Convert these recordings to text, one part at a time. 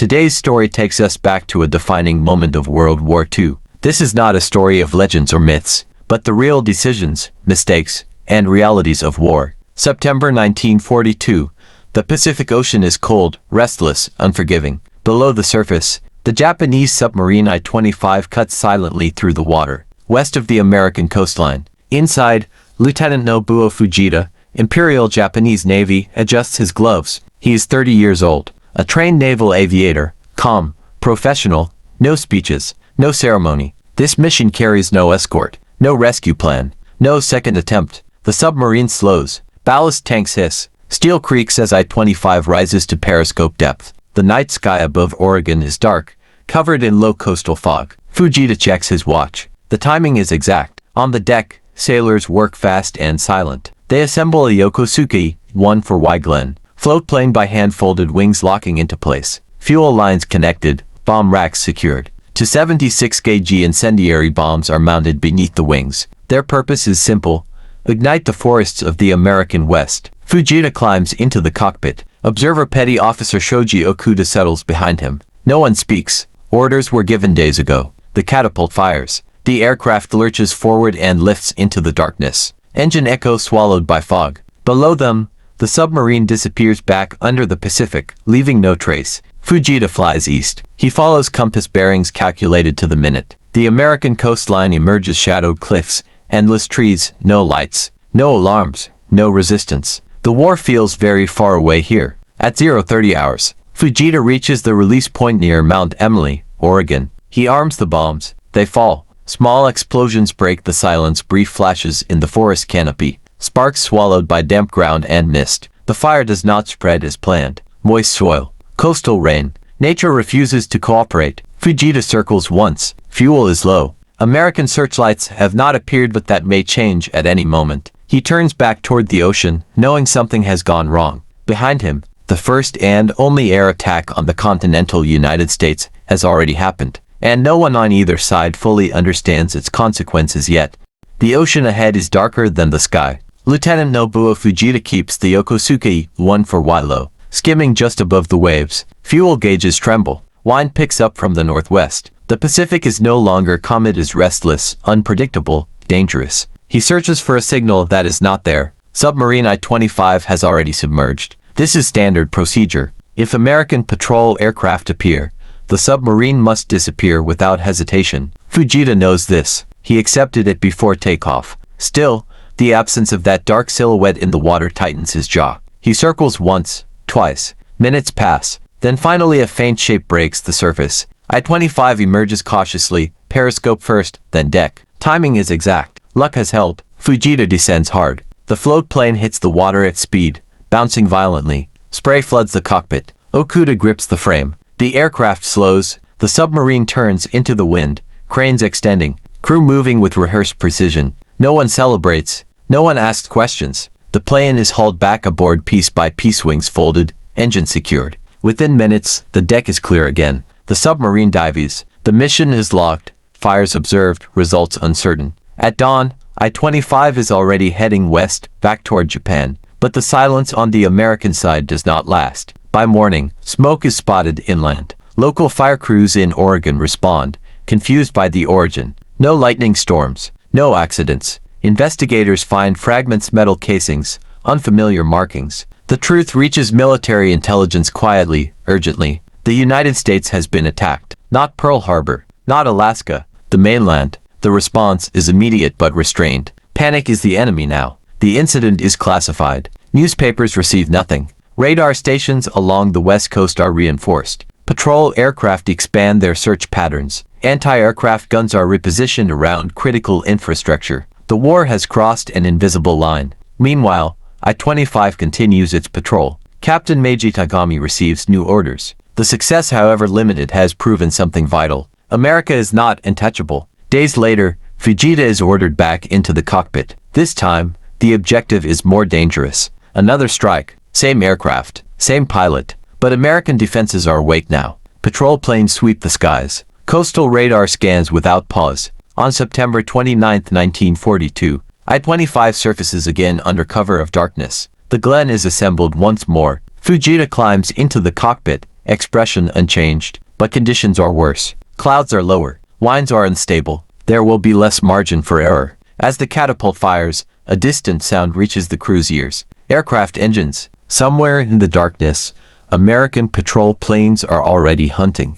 Today's story takes us back to a defining moment of World War II. This is not a story of legends or myths, but the real decisions, mistakes, and realities of war. September 1942. The Pacific Ocean is cold, restless, unforgiving. Below the surface, the Japanese submarine I-25 cuts silently through the water, west of the American coastline. Inside, Lieutenant Nobuo Fujita, Imperial Japanese Navy, adjusts his gloves. He is 30 years old, a trained naval aviator, calm, professional, no speeches, no ceremony. This mission carries no escort, no rescue plan, no second attempt. The submarine slows, ballast tanks hiss, steel creaks as I-25 rises to periscope depth. The night sky above Oregon is dark, covered in low coastal fog. Fujita checks his watch. The timing is exact. On the deck, sailors work fast and silent. They assemble a Yokosuka I-25 Glen, float plane by hand, folded wings locking into place, fuel lines connected, bomb racks secured. 276 kg incendiary bombs are mounted beneath the wings. Their purpose is simple: ignite the forests of the American West. Fujita climbs into the cockpit. Observer Petty Officer Shoji Okuda settles behind him. No one speaks. Orders were given days ago. The catapult fires. The aircraft lurches forward and lifts into the darkness. Engine echo swallowed by fog. Below them, the submarine disappears back under the Pacific, leaving no trace. Fujita flies east. He follows compass bearings calculated to the minute. The American coastline emerges: shadowed cliffs, endless trees, no lights, no alarms, no resistance. The war feels very far away here. At 0:30 hours, Fujita reaches the release point near Mount Emily, Oregon. He arms the bombs. They fall. Small explosions break the silence. Brief flashes in the forest canopy. Sparks swallowed by damp ground and mist. The fire does not spread as planned. Moist soil. Coastal rain. Nature refuses to cooperate. Fujita circles once. Fuel is low. American searchlights have not appeared, but that may change at any moment. He turns back toward the ocean, knowing something has gone wrong. Behind him, the first and only air attack on the continental United States has already happened, and no one on either side fully understands its consequences yet. The ocean ahead is darker than the sky. Lieutenant Nobuo Fujita keeps the Yokosuka I-25 low, skimming just above the waves. Fuel gauges tremble. Wind picks up from the northwest. The Pacific is no longer calm. It is restless, unpredictable, dangerous. He searches for a signal that is not there. Submarine I-25 has already submerged. This is standard procedure. If American patrol aircraft appear, the submarine must disappear without hesitation. Fujita knows this. He accepted it before takeoff. Still, the absence of that dark silhouette in the water tightens his jaw. He circles once, twice. Minutes pass. Then finally a faint shape breaks the surface. I-25 emerges cautiously, periscope first, then deck. Timing is exact. Luck has held. Fujita descends hard. The float plane hits the water at speed, bouncing violently. Spray floods the cockpit. Okuda grips the frame. The aircraft slows. The submarine turns into the wind, cranes extending, crew moving with rehearsed precision. No one celebrates. No one asks questions. The plane is hauled back aboard piece by piece, wings folded, engine secured. Within minutes, the deck is clear again. The submarine dives. The mission is logged. Fires observed, results uncertain. At dawn, I-25 is already heading west, back toward Japan. But the silence on the American side does not last. By morning, smoke is spotted inland. Local fire crews in Oregon respond, confused by the origin. No lightning storms, no accidents. Investigators find fragments, metal casings, unfamiliar markings. The truth reaches military intelligence quietly, urgently. The United States has been attacked. Not Pearl Harbor, not Alaska, the mainland. The response is immediate but restrained. Panic is the enemy now. The incident is classified. Newspapers receive nothing. Radar stations along the west coast are reinforced. Patrol aircraft expand their search patterns. Anti-aircraft guns are repositioned around critical infrastructure. The war has crossed an invisible line. Meanwhile, I-25 continues its patrol. Captain Meiji Tagami receives new orders. The success, however limited, has proven something vital. America is not untouchable. Days later, Fujita is ordered back into the cockpit. This time, the objective is more dangerous. Another strike. Same aircraft, same pilot. But American defenses are awake now. Patrol planes sweep the skies. Coastal radar scans without pause. On September 29, 1942, I-25 surfaces again under cover of darkness. The Glen is assembled once more. Fujita climbs into the cockpit, expression unchanged, but conditions are worse. Clouds are lower, winds are unstable, there will be less margin for error. As the catapult fires, a distant sound reaches the crew's ears. Aircraft engines. Somewhere in the darkness, American patrol planes are already hunting.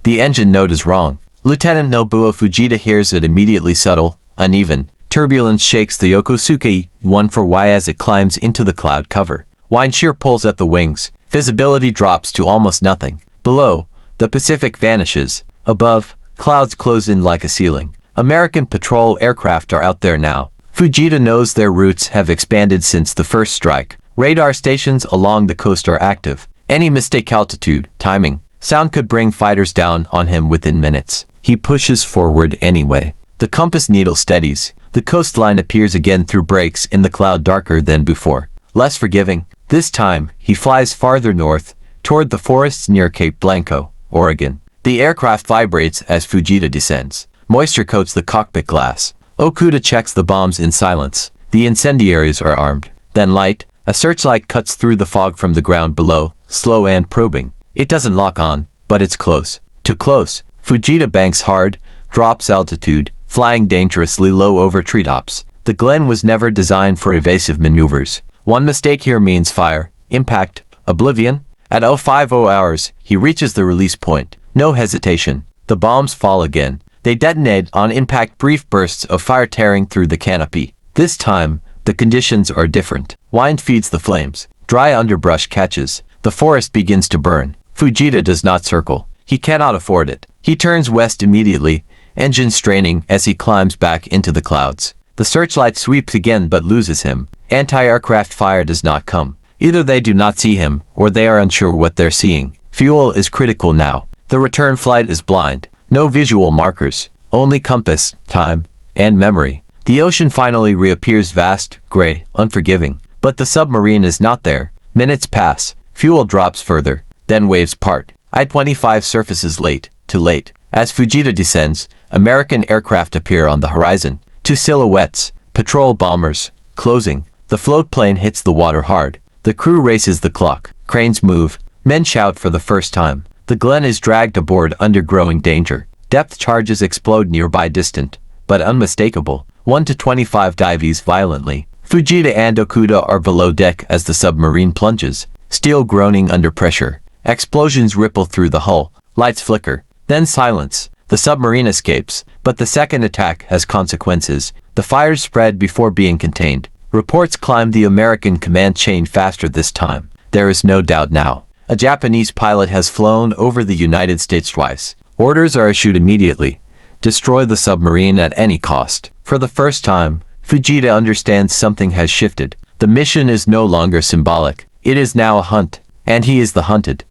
The engine note is wrong. Lieutenant Nobuo Fujita hears it immediately. Subtle, uneven. Turbulence shakes the Yokosuka I-25 as it climbs into the cloud cover. Wind shear pulls at the wings. Visibility drops to almost nothing. Below, the Pacific vanishes. Above, clouds close in like a ceiling. American patrol aircraft are out there now. Fujita knows their routes have expanded since the first strike. Radar stations along the coast are active. Any mistake altitude, timing, sound could bring fighters down on him within minutes. He pushes forward anyway. The compass needle steadies. The coastline appears again through breaks in the cloud, darker than before. Less forgiving. This time, he flies farther north, toward the forests near Cape Blanco, Oregon. The aircraft vibrates as Fujita descends. Moisture coats the cockpit glass. Okuda checks the bombs in silence. The incendiaries are armed. Then light, a searchlight cuts through the fog from the ground below, slow and probing. It doesn't lock on, but it's close. Too close. Fujita banks hard, drops altitude, flying dangerously low over treetops. The Glen was never designed for evasive maneuvers. One mistake here means fire, impact, oblivion. At 050 hours, he reaches the release point. No hesitation. The bombs fall again. They detonate on impact, brief bursts of fire tearing through the canopy. This time, the conditions are different. Wind feeds the flames. Dry underbrush catches. The forest begins to burn. Fujita does not circle. He cannot afford it. He turns west immediately, engine straining as he climbs back into the clouds. The searchlight sweeps again but loses him. Anti-aircraft fire does not come. Either they do not see him, or they are unsure what they're seeing. Fuel is critical now. The return flight is blind. No visual markers, only compass, time, and memory. The ocean finally reappears, vast, gray, unforgiving. But the submarine is not there. Minutes pass. Fuel drops further. Then waves part. I-25 surfaces late, too late. As Fujita descends, American aircraft appear on the horizon. Two silhouettes, patrol bombers, closing. The float plane hits the water hard. The crew races the clock. Cranes move. Men shout for the first time. The Glen is dragged aboard under growing danger. Depth charges explode nearby, distant, but unmistakable. 1 to 25 dives violently. Fujita and Okuda are below deck as the submarine plunges. Steel groaning under pressure. Explosions ripple through the hull. Lights flicker. Then silence. The submarine escapes, but the second attack has consequences. The fires spread before being contained. Reports climb the American command chain faster this time. There is no doubt now. A Japanese pilot has flown over the United States twice. Orders are issued immediately. Destroy the submarine at any cost. For the first time, Fujita understands something has shifted. The mission is no longer symbolic. It is now a hunt, and he is the hunted.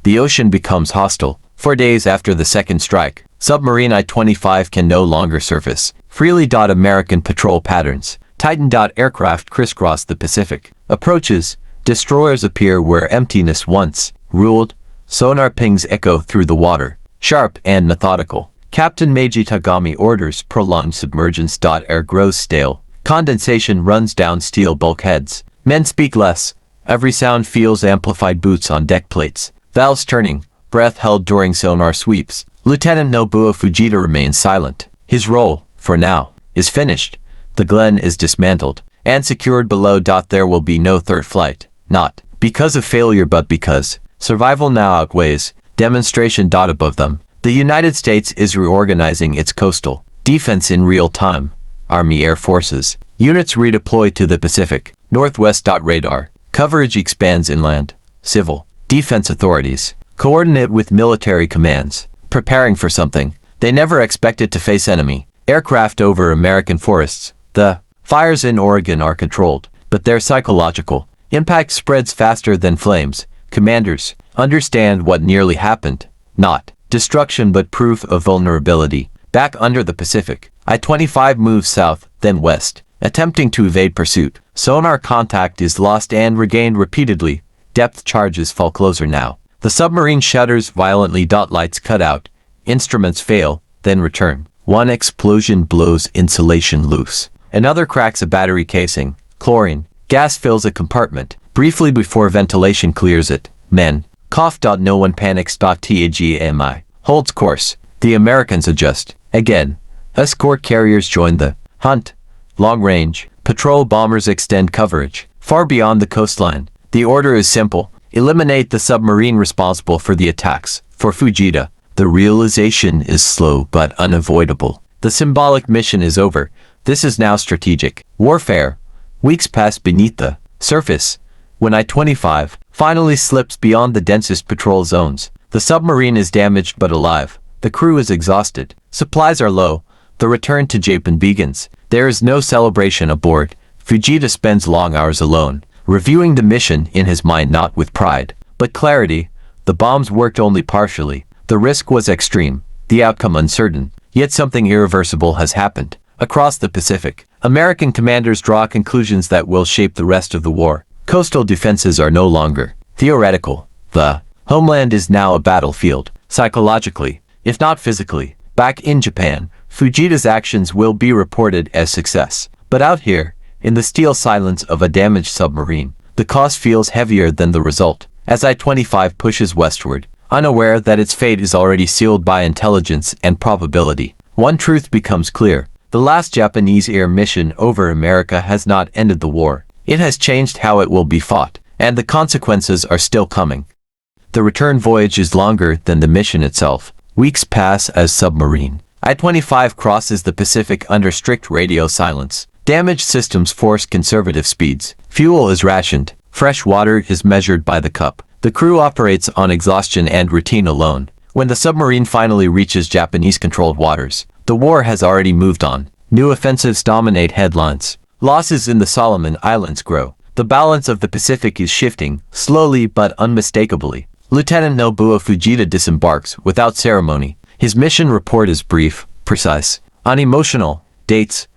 The ocean becomes hostile. 4 days after the second strike, Submarine I-25 can no longer surface. Freely. American patrol patterns. Titan. Aircraft crisscross the Pacific. Approaches. Destroyers appear where emptiness once ruled. Sonar pings echo through the water. Sharp and methodical. Captain Meiji Tagami orders prolonged submergence. Air grows stale. Condensation runs down steel bulkheads. Men speak less. Every sound feels amplified. Boots on deck plates. Valves turning. Breath held during sonar sweeps. Lieutenant Nobuo Fujita remains silent. His role, for now, is finished. The Glen is dismantled and secured below. There will be no third flight. Not because of failure, but because survival now outweighs demonstration. Above them, the United States is reorganizing its coastal defense in real time. Army Air Forces units redeploy to the Pacific Northwest. Radar coverage expands inland. Civil defense authorities coordinate with military commands, preparing for something they never expected to face: enemy aircraft over American forests. The fires in Oregon are controlled, but they're psychological. Impact spreads faster than flames. Commanders understand what nearly happened. Not destruction, but proof of vulnerability. Back under the Pacific, I-25 moves south, then west, attempting to evade pursuit. Sonar contact is lost and regained repeatedly. Depth charges fall closer now. The submarine shudders violently. Lights cut out. Instruments fail, then return. One explosion blows insulation loose. Another cracks a battery casing. Chlorine gas fills a compartment. Briefly before ventilation clears it, men Cough. No one panics. TAGMI holds course. The Americans adjust. Again, escort carriers join the hunt. Long-range patrol bombers extend coverage far beyond the coastline. The order is simple. Eliminate the submarine responsible for the attacks. For Fujita, the realization is slow but unavoidable. The symbolic mission is over. This is now strategic warfare. Weeks pass beneath the surface. When I-25 finally slips beyond the densest patrol zones, the submarine is damaged but alive. The crew is exhausted. Supplies are low. The return to Japan begins. There is no celebration aboard. Fujita spends long hours alone, reviewing the mission in his mind, not with pride, but clarity. The bombs worked only partially. The risk was extreme, the outcome uncertain. Yet something irreversible has happened. Across the Pacific, American commanders draw conclusions that will shape the rest of the war. Coastal defenses are no longer theoretical. The homeland is now a battlefield, psychologically, if not physically. Back in Japan, Fujita's actions will be reported as success. But out here, in the steel silence of a damaged submarine, the cost feels heavier than the result. As I-25 pushes westward, unaware that its fate is already sealed by intelligence and probability, one truth becomes clear. The last Japanese air mission over America has not ended the war. It has changed how it will be fought, and the consequences are still coming. The return voyage is longer than the mission itself. Weeks pass as submarine I-25 crosses the Pacific under strict radio silence. Damaged systems force conservative speeds. Fuel is rationed. Fresh water is measured by the cup. The crew operates on exhaustion and routine alone. When the submarine finally reaches Japanese-controlled waters, the war has already moved on. New offensives dominate headlines. Losses in the Solomon Islands grow. The balance of the Pacific is shifting, slowly but unmistakably. Lieutenant Nobuo Fujita disembarks without ceremony. His mission report is brief, precise, unemotional. Dates,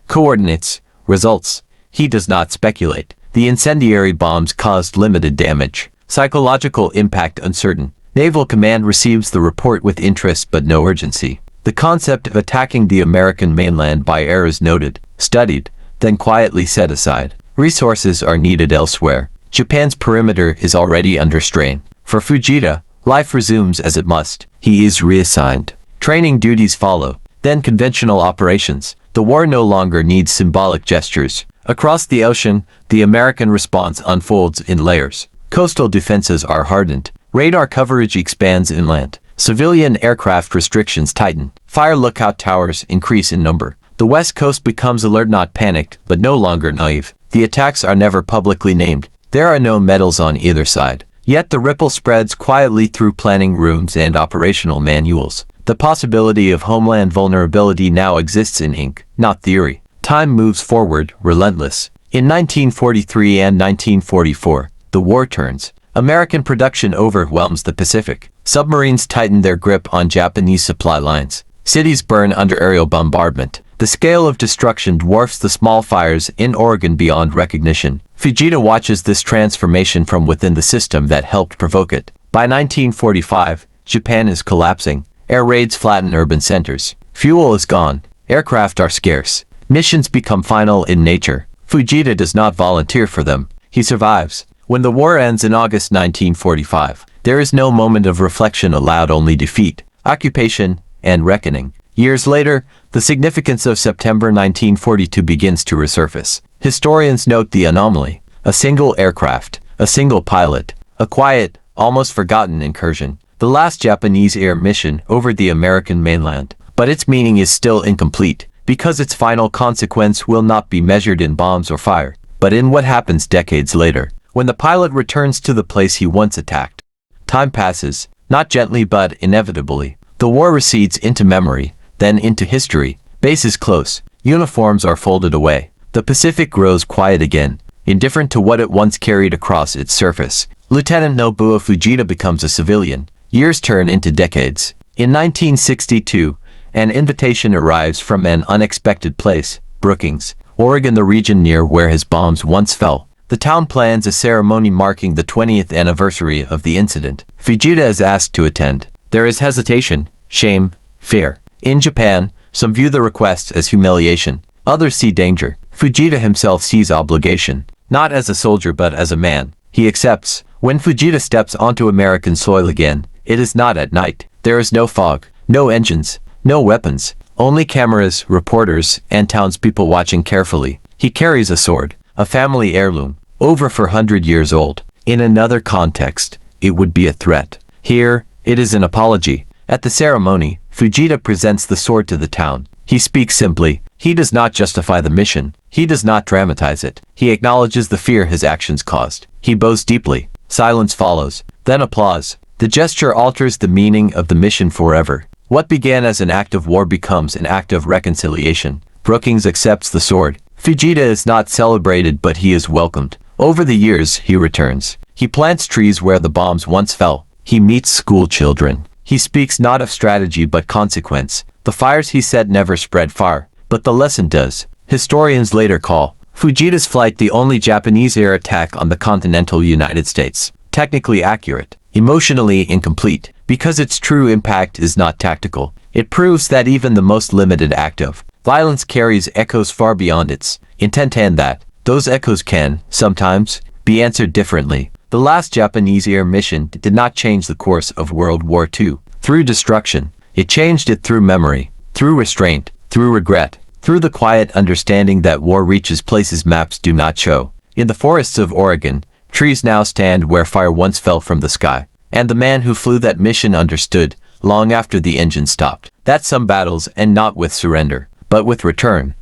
coordinates, results. He does not speculate. The incendiary bombs caused limited damage. Psychological impact uncertain. Naval Command receives the report with interest but no urgency. The concept of attacking the American mainland by air is noted, studied, then quietly set aside. Resources are needed elsewhere. Japan's perimeter is already under strain. For Fujita, life resumes as it must. He is reassigned. Training duties follow, then conventional operations. The war no longer needs symbolic gestures. Across the ocean, the American response unfolds in layers. Coastal defenses are hardened. Radar coverage expands inland. Civilian aircraft restrictions tighten. Fire lookout towers increase in number. The West Coast becomes alert, not panicked, but no longer naive. The attacks are never publicly named. There are no medals on either side. Yet the ripple spreads quietly through planning rooms and operational manuals. The possibility of homeland vulnerability now exists in ink, not theory. Time moves forward, relentless. In 1943 and 1944, the war turns. American production overwhelms the Pacific. Submarines tighten their grip on Japanese supply lines. Cities burn under aerial bombardment. The scale of destruction dwarfs the small fires in Oregon beyond recognition. Fujita watches this transformation from within the system that helped provoke it. By 1945, Japan is collapsing. Air raids flatten urban centers. Fuel is gone. Aircraft are scarce. Missions become final in nature. Fujita does not volunteer for them. He survives. When the war ends in August 1945, there is no moment of reflection allowed, only defeat, occupation, and reckoning. Years later, the significance of September 1942 begins to resurface. Historians note the anomaly. A single aircraft, a single pilot, a quiet, almost forgotten incursion. The last Japanese air mission over the American mainland. But its meaning is still incomplete, because its final consequence will not be measured in bombs or fire, but in what happens decades later, when the pilot returns to the place he once attacked. Time passes, not gently but inevitably. The war recedes into memory, then into history. Bases close. Uniforms are folded away. The Pacific grows quiet again, indifferent to what it once carried across its surface. Lieutenant Nobuo Fujita becomes a civilian. Years turn into decades. In 1962, an invitation arrives from an unexpected place, Brookings, Oregon, the region near where his bombs once fell. The town plans a ceremony marking the 20th anniversary of the incident. Fujita is asked to attend. There is hesitation, shame, fear. In Japan, some view the request as humiliation. Others see danger. Fujita himself sees obligation, not as a soldier but as a man. He accepts, When Fujita steps onto American soil again, it is not at night. There is no fog, no engines, no weapons, only cameras, reporters, and townspeople watching carefully. He carries a sword, a family heirloom, over 400 years old. In another context, it would be a threat. Here, it is an apology. At the ceremony, Fujita presents the sword to the town. He speaks simply. He does not justify the mission. He does not dramatize it. He acknowledges the fear his actions caused. He bows deeply. Silence follows. Then applause. The gesture alters the meaning of the mission forever. What began as an act of war becomes an act of reconciliation. Brookings accepts the sword. Fujita is not celebrated, but he is welcomed. Over the years, he returns. He plants trees where the bombs once fell. He meets school children. He speaks not of strategy but consequence. The fires he set never spread far, but the lesson does. Historians later call Fujita's flight the only Japanese air attack on the continental United States. Technically accurate, emotionally incomplete, because its true impact is not tactical. It proves that even the most limited act of violence carries echoes far beyond its intent, and that those echoes can, sometimes, be answered differently. The last Japanese air mission did not change the course of World War II through destruction. It changed it through memory, through restraint, through regret, through the quiet understanding that war reaches places maps do not show. In the forests of Oregon, trees now stand where fire once fell from the sky. And the man who flew that mission understood, long after the engine stopped, that some battles end not with surrender, but with return.